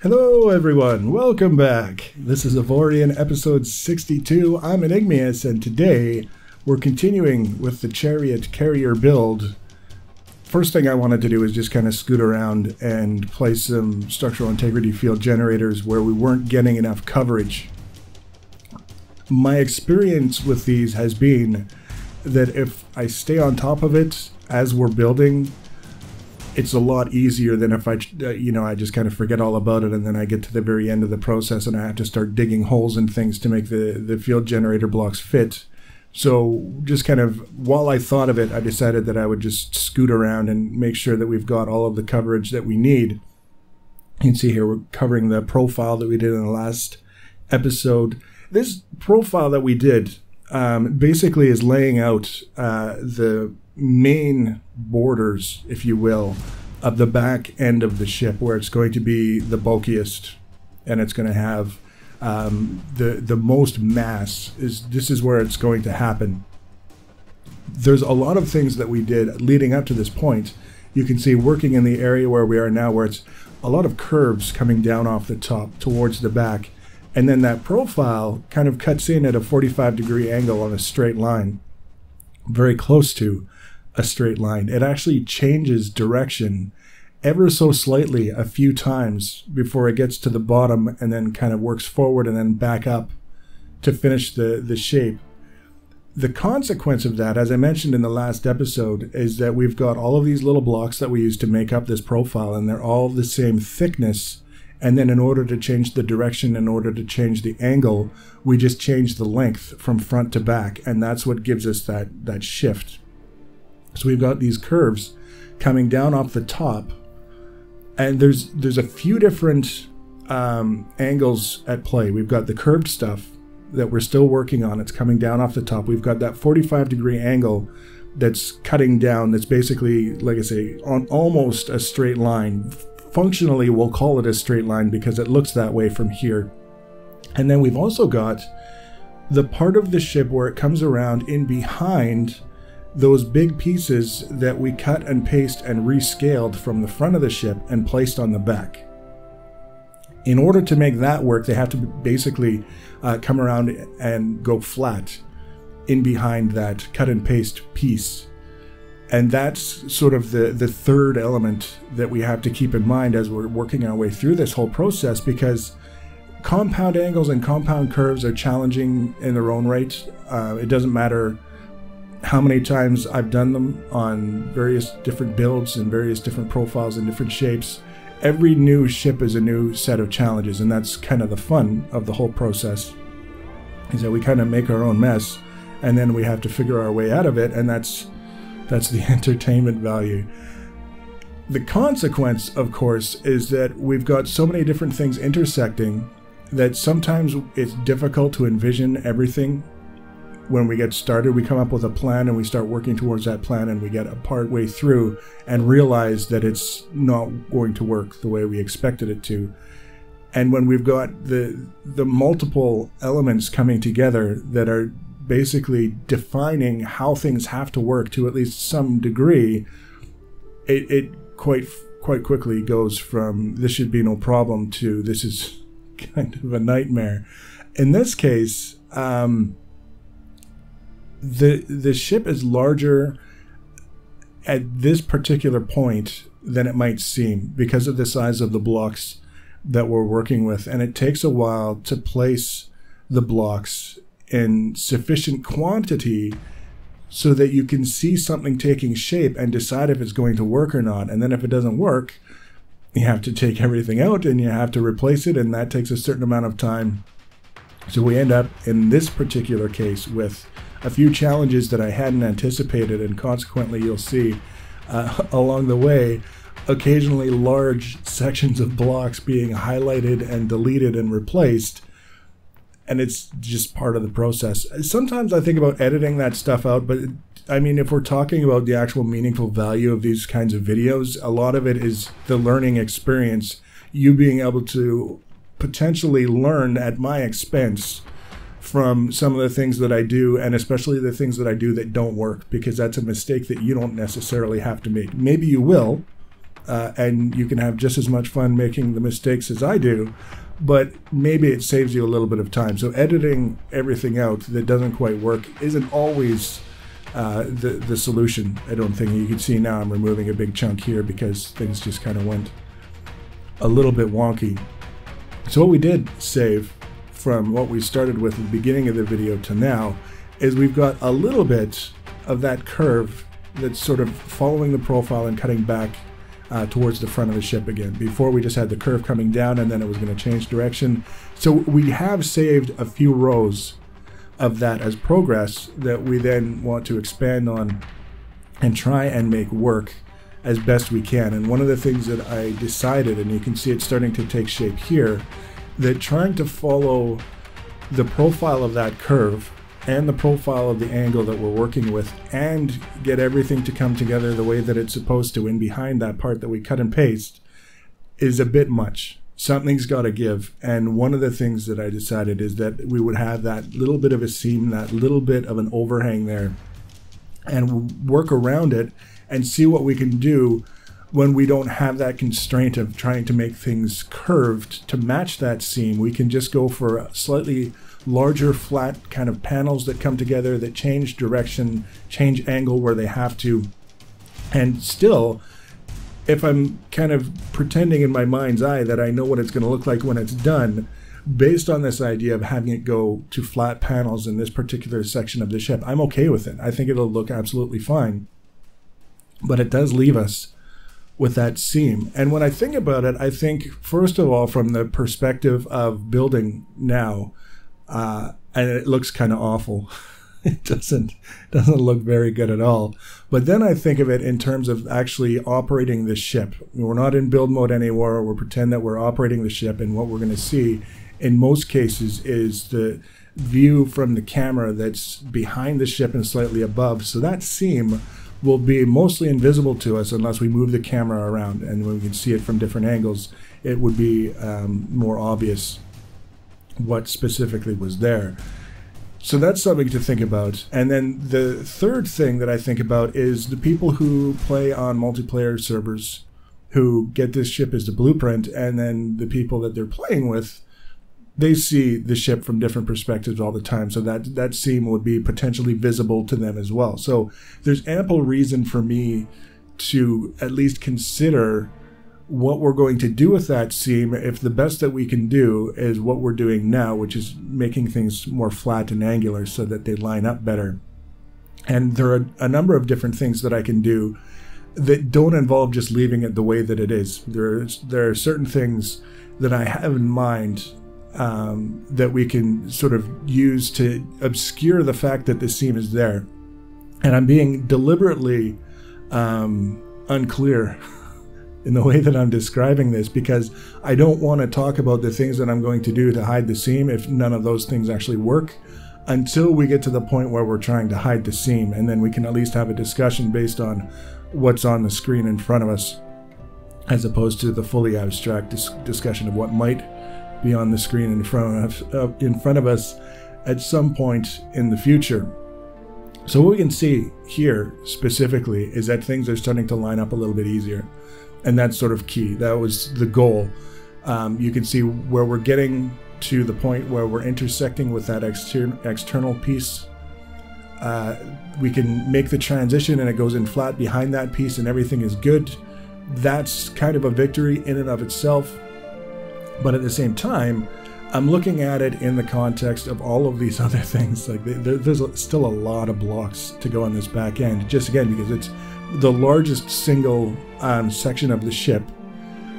Hello everyone, welcome back. This is Avorion episode 62. I'm Enigmius, and today we're continuing with the Chariot carrier build. First thing I wanted to do is just kind of scoot around and place some structural integrity field generators where we weren't getting enough coverage. My experience with these has been that if I stay on top of it as we're building, it's a lot easier than if I just kind of forget all about it, and then I get to the very end of the process and I have to start digging holes and things to make the field generator blocks fit. So just kind of, while I thought of it, I decided that I would just scoot around and make sure that we've got all of the coverage that we need. You can see here we're covering the profile that we did in the last episode. This profile that we did basically is laying out the main borders, if you will, of the back end of the ship, where it's going to be the bulkiest and it's going to have the most mass. This is where it's going to happen. There's a lot of things that we did leading up to this point. You can see working in the area where we are now, where it's a lot of curves coming down off the top towards the back, and then that profile kind of cuts in at a 45-degree angle on a straight line, very close to a straight line. It actually changes direction ever so slightly a few times before it gets to the bottom, and then kind of works forward and then back up to finish the shape. The consequence of that, as I mentioned in the last episode, is that we've got all of these little blocks that we use to make up this profile, and they're all the same thickness. And then in order to change the direction, in order to change the angle, we just change the length from front to back, and that's what gives us that shift. So we've got these curves coming down off the top, and there's a few different angles at play. We've got the curved stuff that we're still working on. It's coming down off the top. We've got that 45-degree angle that's cutting down, that's basically, like I say, on almost a straight line. Functionally, we'll call it a straight line because it looks that way from here. And then we've also got the part of the ship where it comes around in behind those big pieces that we cut and paste and rescaled from the front of the ship and placed on the back. In order to make that work, they have to basically come around and go flat in behind that cut and paste piece. And that's sort of the third element that we have to keep in mind as we're working our way through this whole process, because compound angles and compound curves are challenging in their own right. It doesn't matter how many times I've done them on various different builds and various different profiles and different shapes. Every new ship is a new set of challenges, and that's kind of the fun of the whole process, is that we kind of make our own mess and then we have to figure our way out of it, and that's the entertainment value. The consequence, of course, is that we've got so many different things intersecting that sometimes it's difficult to envision everything. When we get started, we come up with a plan and we start working towards that plan, and we get a part way through and realize that it's not going to work the way we expected it to. And when we've got the multiple elements coming together that are basically defining how things have to work to at least some degree, it quite quickly goes from this should be no problem to this is kind of a nightmare. In this case, the ship is larger at this particular point than it might seem because of the size of the blocks that we're working with, and it takes a while to place the blocks in sufficient quantity so that you can see something taking shape and decide if it's going to work or not. And then if it doesn't work, you have to take everything out and you have to replace it, and that takes a certain amount of time. So we end up in this particular case with a few challenges that I hadn't anticipated, and consequently you'll see along the way occasionally large sections of blocks being highlighted and deleted and replaced. And it's just part of the process. Sometimes I think about editing that stuff out, but I mean, if we're talking about the actual meaningful value of these kinds of videos, a lot of it is the learning experience, you being able to potentially learn at my expense from some of the things that I do, and especially the things that I do that don't work, because that's a mistake that you don't necessarily have to make. Maybe you will. and you can have just as much fun making the mistakes as I do, but maybe it saves you a little bit of time. So editing everything out that doesn't quite work isn't always the solution, I don't think. You can see now I'm removing a big chunk here because things just kind of went a little bit wonky. So what we did save from what we started with at the beginning of the video to now is we've got a little bit of that curve that's sort of following the profile and cutting back towards the front of the ship again. Before, we just had the curve coming down and then it was going to change direction. So we have saved a few rows of that as progress that we then want to expand on and try and make work as best we can. And one of the things that I decided, and you can see it starting to take shape here, that trying to follow the profile of that curve and the profile of the angle that we're working with and get everything to come together the way that it's supposed to in behind that part that we cut and paste is a bit much. Something's got to give, and one of the things that I decided is that we would have that little bit of a seam, that little bit of an overhang there, and work around it and see what we can do when we don't have that constraint of trying to make things curved to match that seam. We can just go for slightly larger flat kind of panels that come together, that change direction, change angle where they have to, and still, if I'm kind of pretending in my mind's eye that I know what it's going to look like when it's done, based on this idea of having it go to flat panels in this particular section of the ship, I'm okay with it. I think it'll look absolutely fine. But it does leave us with that seam. And when I think about it, I think, first of all, from the perspective of building now, and it looks kind of awful. It doesn't look very good at all. But then I think of it in terms of actually operating the ship. We're not in build mode anymore. We're pretend that we're operating the ship, and what we're going to see in most cases is the view from the camera that's behind the ship and slightly above. So that seam will be mostly invisible to us unless we move the camera around, and when we can see it from different angles, it would be more obvious what specifically was there. So that's something to think about. And then the third thing that I think about is the people who play on multiplayer servers who get this ship as the blueprint, and then the people that they're playing with, they see the ship from different perspectives all the time. So that seam would be potentially visible to them as well. So there's ample reason for me to at least consider what we're going to do with that seam if the best that we can do is what we're doing now, which is making things more flat and angular so that they line up better. And there are a number of different things that I can do that don't involve just leaving it the way that it is. There are certain things that I have in mind that we can sort of use to obscure the fact that the seam is there. And I'm being deliberately unclear in the way that I'm describing this, because I don't want to talk about the things that I'm going to do to hide the seam if none of those things actually work, until we get to the point where we're trying to hide the seam, and then we can at least have a discussion based on what's on the screen in front of us, as opposed to the fully abstract discussion of what might be on the screen in front of us at some point in the future. So what we can see here specifically is that things are starting to line up a little bit easier. And that's sort of key. That was the goal. You can see where we're getting to the point where we're intersecting with that external piece. We can make the transition and it goes in flat behind that piece and everything is good. That's kind of a victory in and of itself. But at the same time, I'm looking at it in the context of all of these other things. Like there's still a lot of blocks to go on this back end, just again because it's the largest single section of the ship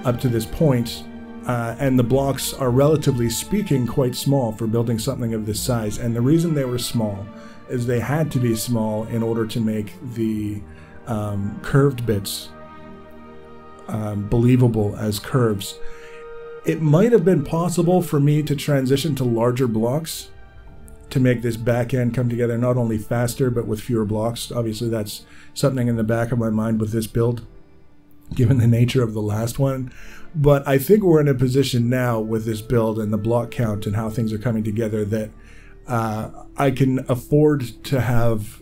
up to this point, and the blocks are, relatively speaking, quite small for building something of this size. And the reason they were small is they had to be small in order to make the curved bits believable as curves. It might have been possible for me to transition to larger blocks to make this back end come together not only faster but with fewer blocks. Obviously that's something in the back of my mind with this build, given the nature of the last one. But I think we're in a position now with this build and the block count and how things are coming together that I can afford to have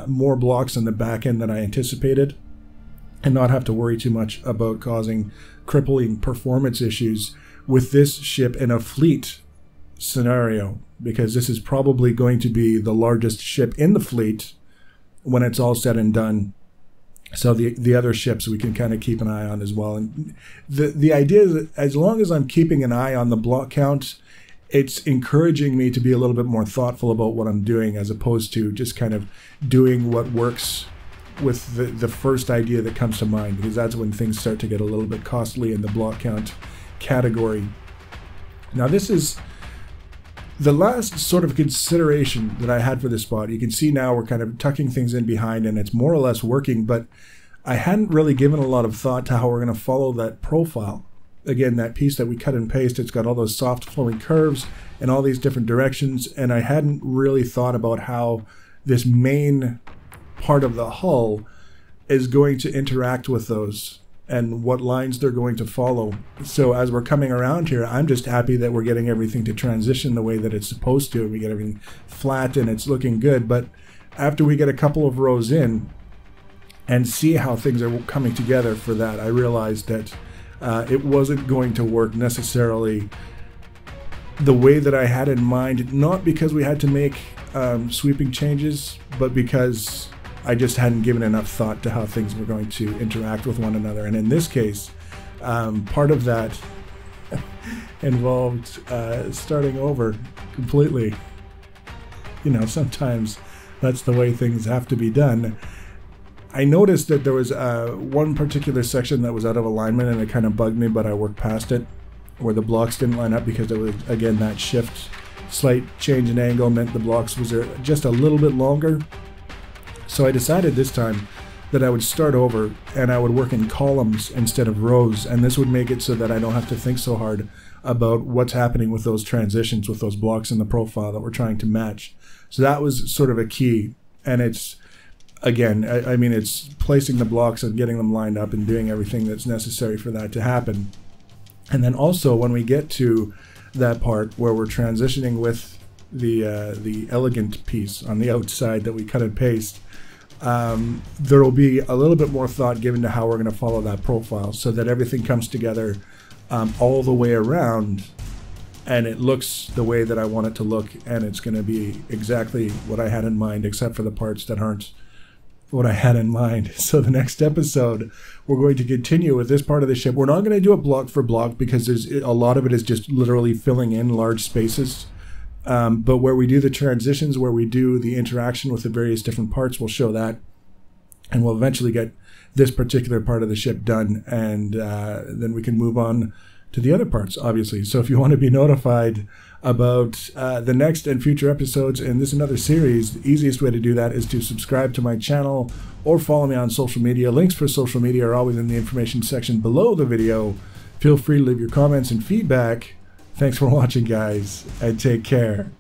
more blocks on the back end than I anticipated. and not have to worry too much about causing crippling performance issues with this ship in a fleet scenario, because this is probably going to be the largest ship in the fleet when it's all said and done. So the other ships we can kind of keep an eye on as well. And the idea is that as long as I'm keeping an eye on the block count, it's encouraging me to be a little bit more thoughtful about what I'm doing, as opposed to just kind of doing what works with the first idea that comes to mind, because that's when things start to get a little bit costly in the block count category. Now this is the last sort of consideration that I had for this spot. You can see now we're kind of tucking things in behind and it's more or less working, but I hadn't really given a lot of thought to how we're going to follow that profile. Again, that piece that we cut and paste, it's got all those soft flowing curves in all these different directions, and I hadn't really thought about how this main part of the hull is going to interact with those and what lines they're going to follow. So as we're coming around here, I'm just happy that we're getting everything to transition the way that it's supposed to. We get everything flat and it's looking good. But after we get a couple of rows in and see how things are coming together for that, I realized that it wasn't going to work necessarily the way that I had in mind, not because we had to make sweeping changes, but because I just hadn't given enough thought to how things were going to interact with one another. And in this case, part of that involved starting over completely. You know, sometimes that's the way things have to be done. I noticed that there was one particular section that was out of alignment, and it kind of bugged me, but I worked past it, where the blocks didn't line up because there was, again, that shift, slight change in angle meant the blocks was just a little bit longer. So I decided this time that I would start over and I would work in columns instead of rows, and this would make it so that I don't have to think so hard about what's happening with those transitions, with those blocks in the profile that we're trying to match. So that was sort of a key, and it's, again, I mean, it's placing the blocks and getting them lined up and doing everything that's necessary for that to happen. And then also when we get to that part where we're transitioning with the elegant piece on the outside that we cut and paste, there will be a little bit more thought given to how we're going to follow that profile so that everything comes together all the way around and it looks the way that I want it to look, and it's going to be exactly what I had in mind, except for the parts that aren't what I had in mind. So the next episode, we're going to continue with this part of the ship. We're not going to do it block for block because there's a lot of it is just literally filling in large spaces. But where we do the transitions, where we do the interaction with the various different parts, we'll show that. And we'll eventually get this particular part of the ship done. And then we can move on to the other parts, obviously. So if you want to be notified about the next and future episodes in this and other series, the easiest way to do that is to subscribe to my channel or follow me on social media. Links for social media are always in the information section below the video. Feel free to leave your comments and feedback. Thanks for watching, guys, and take care.